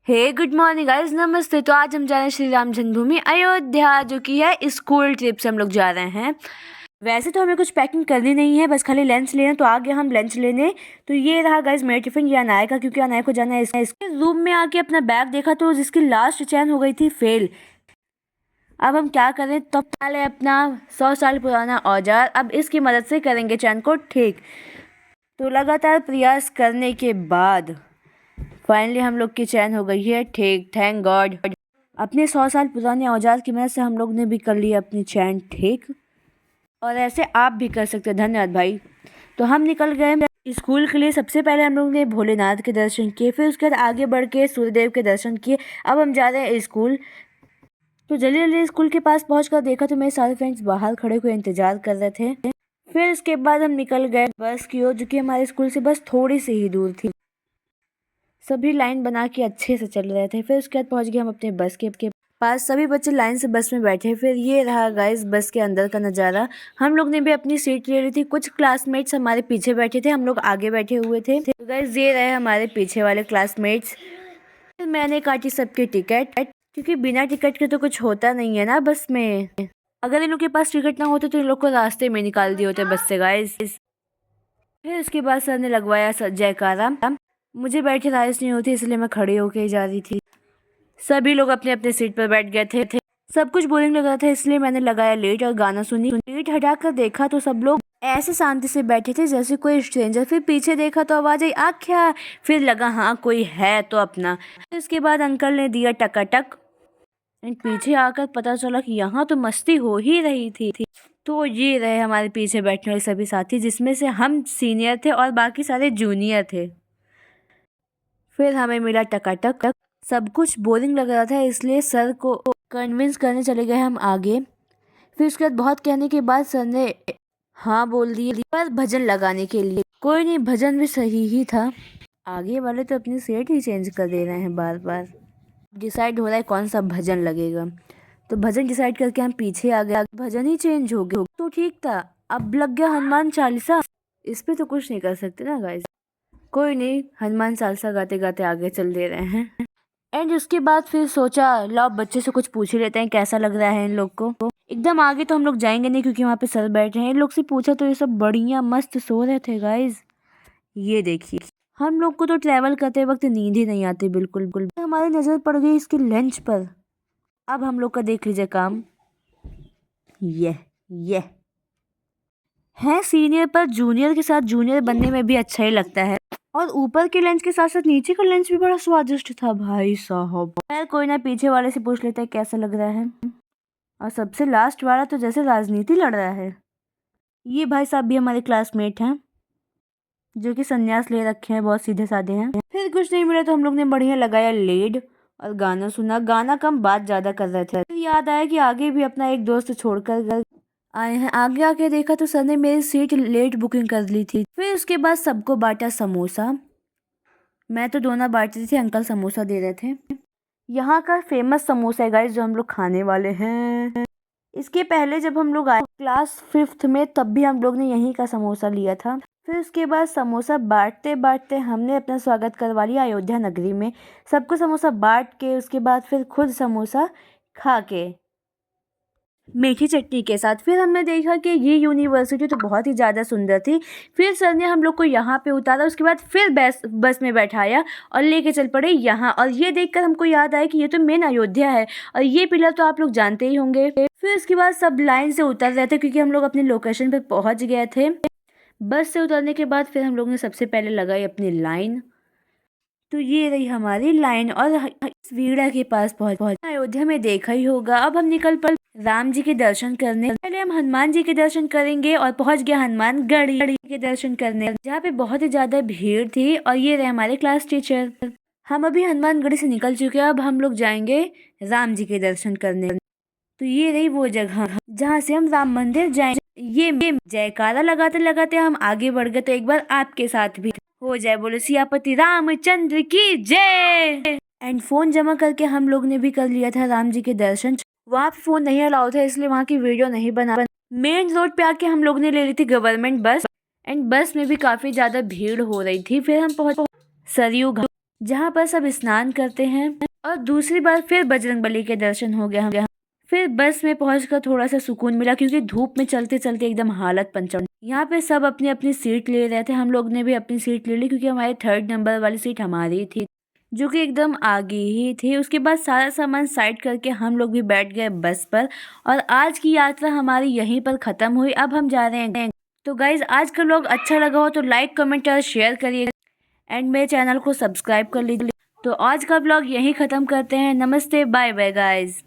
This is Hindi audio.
हे गुड मॉर्निंग गाइस, नमस्ते। तो आज हम जा रहे हैं श्री राम जन्मभूमि अयोध्या, जो कि है स्कूल ट्रिप से हम लोग जा रहे हैं। वैसे तो हमें कुछ पैकिंग करनी नहीं है, बस खाली लंच लेना। तो आ गया हम लंच लेने। तो ये रहा गाइस मेरा टिफिन, ये अनाया का, क्योंकि अनाया को जाना है इसके रूम में। आके अपना बैग देखा तो जिसकी लास्ट चैन हो गई थी फेल। अब हम क्या करें, तो पहले अपना 100 साल पुराना औजार, अब इसकी मदद से करेंगे चैन को ठीक। तो लगातार प्रयास करने के बाद फाइनली हम लोग की चैन हो गई है ठीक, थैंक गॉड। अपने 100 साल पुराने औजार की मदद से हम लोग ने भी कर लिया अपनी चैन ठीक, और ऐसे आप भी कर सकते हैं। धन्यवाद भाई। तो हम निकल गए स्कूल के लिए। सबसे पहले हम लोग ने भोलेनाथ के दर्शन किए, फिर उसके बाद आगे बढ़ के सूर्यदेव के दर्शन किए। अब हम जा रहे हैं स्कूल। तो जल्दी जल्दी स्कूल के पास पहुंचकर देखा तो मेरे सारे फ्रेंड्स बाहर खड़े हुए इंतजार कर रहे थे। फिर इसके बाद हम निकल गए बस की ओर, जो कि हमारे स्कूल से बस थोड़ी सी ही दूर थी। सभी लाइन बना के अच्छे से चल रहे थे। फिर उसके बाद पहुंच गए हम अपने बस के पास। सभी बच्चे लाइन से बस में बैठे। फिर ये रहा गाइस बस के अंदर का नज़ारा। हम लोग ने भी अपनी सीट ले ली थी। कुछ क्लासमेट्स हमारे पीछे बैठे थे, हम लोग आगे बैठे हुए थे। तो गाइस ये रहे हमारे पीछे वाले क्लासमेट्स। फिर मैंने काटी सबकी टिकट, क्योंकि बिना टिकट के तो कुछ होता नहीं है ना बस में। अगर इन लोग के पास टिकट ना होते तो इन लोग को रास्ते में निकाल दिए होते बस से गाइस। फिर उसके बाद सर ने लगवाया जयकारा। मुझे बैठे राइस नहीं होती, इसलिए मैं खड़े होके ही जा रही थी। सभी लोग अपने अपने सीट पर बैठ गए थे। सब कुछ बोरिंग लग रहा था, इसलिए मैंने लगाया लेट और गाना सुनी। लेट हटाकर देखा तो सब लोग ऐसे शांति से बैठे थे जैसे कोई स्ट्रेंजर। फिर पीछे देखा तो आवाज आई आख्या। फिर लगा हाँ कोई है तो अपना। इसके बाद अंकल ने दिया टकाटक। पीछे आकर पता चला कि यहाँ तो मस्ती हो ही रही थी। तो ये रहे हमारे पीछे बैठने वाले सभी साथी, जिसमें से हम सीनियर थे और बाकी सारे जूनियर थे। फिर हमें मिला टकाटक। सब कुछ बोरिंग लग रहा था, इसलिए सर को कन्विंस करने चले गए हम आगे। फिर उसके बाद बहुत कहने के बाद सर ने हाँ बोल दिए, पर भजन लगाने के लिए। कोई नहीं, भजन भी सही ही था। आगे वाले तो अपनी सीट ही चेंज कर दे रहे हैं बार बार। डिसाइड हो रहा है कौन सा भजन लगेगा। तो भजन डिसाइड करके हम पीछे आ गए। भजन ही चेंज हो गया तो ठीक था। अब लग गया हनुमान चालीसा। इस पे तो कुछ नहीं कर सकते ना गाइस। कोई नहीं, हनुमान चालीसा गाते गाते आगे चल दे रहे हैं। एंड उसके बाद फिर सोचा लो बच्चे से कुछ पूछ ही लेते हैं कैसा लग रहा है इन लोग को। एकदम आगे तो हम लोग जाएंगे नहीं, क्योंकि वहाँ पे सर बैठे हैं। इन लोग से पूछा तो ये सब बढ़िया मस्त सो रहे थे गाइस। ये देखिए, हम लोग को तो ट्रैवल करते वक्त नींद ही नहीं आती बिल्कुल। हमारी नजर पड़ गई इसके लंच पर। अब हम लोग का देख लीजिए काम। ये है सीनियर, पर जूनियर के साथ जूनियर बनने में भी अच्छा ही लगता है। और ऊपर के लंच के साथ साथ नीचे का लंच भी बड़ा स्वादिष्ट था भाई साहब। खैर कोई ना, पीछे वाले से पूछ लेते हैं कैसा लग रहा है। और सबसे लास्ट वाला तो जैसे राजनीति लड़ रहा है। ये भाई साहब भी हमारे क्लासमेट हैं, जो कि संन्यास ले रखे हैं, बहुत सीधे साधे हैं। फिर कुछ नहीं मिला तो हम लोग ने बढ़िया लगाया लेड और गाना सुना। गाना कम बात ज्यादा कर रहे थे। फिर याद आया कि आगे भी अपना एक दोस्त छोड़कर आए हैं। आगे आके देखा तो सर ने मेरी सीट लेट बुकिंग कर ली थी। फिर उसके बाद सबको बांटा समोसा। मैं तो दोनों बांट रही थी, अंकल समोसा दे रहे थे। यहाँ का फेमस समोसा है गाइस, जो हम लोग खाने वाले हैं। इसके पहले जब हम लोग आए क्लास 5th में, तब भी हम लोग ने यहीं का समोसा लिया था। फिर उसके बाद समोसा बांटते बांटते हमने अपना स्वागत करवा लिया अयोध्या नगरी में। सबको समोसा बांट के उसके बाद फिर खुद समोसा खा के मीठी चटनी के साथ। फिर हमने देखा कि ये यूनिवर्सिटी तो बहुत ही ज़्यादा सुंदर थी। फिर सर ने हम लोग को यहाँ पे उतारा। उसके बाद फिर बस में बैठाया और लेके चल पड़े यहाँ। और ये देखकर हमको याद आया कि ये तो मेन अयोध्या है, और ये पिलर तो आप लोग जानते ही होंगे। फिर उसके बाद सब लाइन से उतर रहे थे, क्योंकि हम लोग अपने लोकेशन पे पहुँच गए थे। बस से उतरने के बाद फिर हम लोग ने सबसे पहले लगाई अपनी लाइन। तो ये रही हमारी लाइन, और वीड़ा के पास पहुंच अयोध्या में देखा ही होगा। अब हम निकल पड़े राम जी के दर्शन करने। पहले हम हनुमान जी के दर्शन करेंगे और पहुंच गया हनुमान गढ़ी के दर्शन करने, जहाँ पे बहुत ही ज्यादा भीड़ थी। और ये रहे हमारे क्लास टीचर। हम अभी हनुमानगढ़ी से निकल चुके हैं। अब हम लोग जाएंगे राम जी के दर्शन करने। तो ये रही वो जगह जहाँ से हम राम मंदिर जाएंगे। ये जयकारा लगाते लगाते हम आगे बढ़ गए। तो एक बार आपके साथ भी हो जाए, बोलो सियापति रामचंद्र की जय। एंड फोन जमा करके हम लोग ने भी कर लिया था राम जी के दर्शन। वहाँ पे फोन नहीं अलाउ था, इसलिए वहाँ की वीडियो नहीं बना। मेन रोड पे आके हम लोग ने ले ली थी गवर्नमेंट बस। एंड बस में भी काफी ज्यादा भीड़ हो रही थी। फिर हम पहुंचे सरयू घाट। जहाँ पर सब स्नान करते हैं और दूसरी बार फिर बजरंगबली के दर्शन हो गए हम। फिर बस में पहुंचकर थोड़ा सा सुकून मिला क्योंकि धूप में चलते चलते एकदम हालत पंचर। यहाँ पे सब अपनी अपनी सीट ले रहे थे, हम लोग ने भी अपनी सीट ले ली क्योंकि हमारे 3rd नंबर वाली सीट हमारी थी जो कि एकदम आगे ही थी। उसके बाद सारा सामान साइड करके हम लोग भी बैठ गए बस पर और आज की यात्रा हमारी यहीं पर खत्म हुई। अब हम जा रहे हैं। तो गाइज आज का व्लॉग अच्छा लगा हो तो लाइक कमेंट और शेयर करिए एंड मेरे चैनल को सब्सक्राइब कर लीजिए। तो आज का व्लॉग यहीं ख़त्म करते हैं। नमस्ते, बाय बाय गाइज।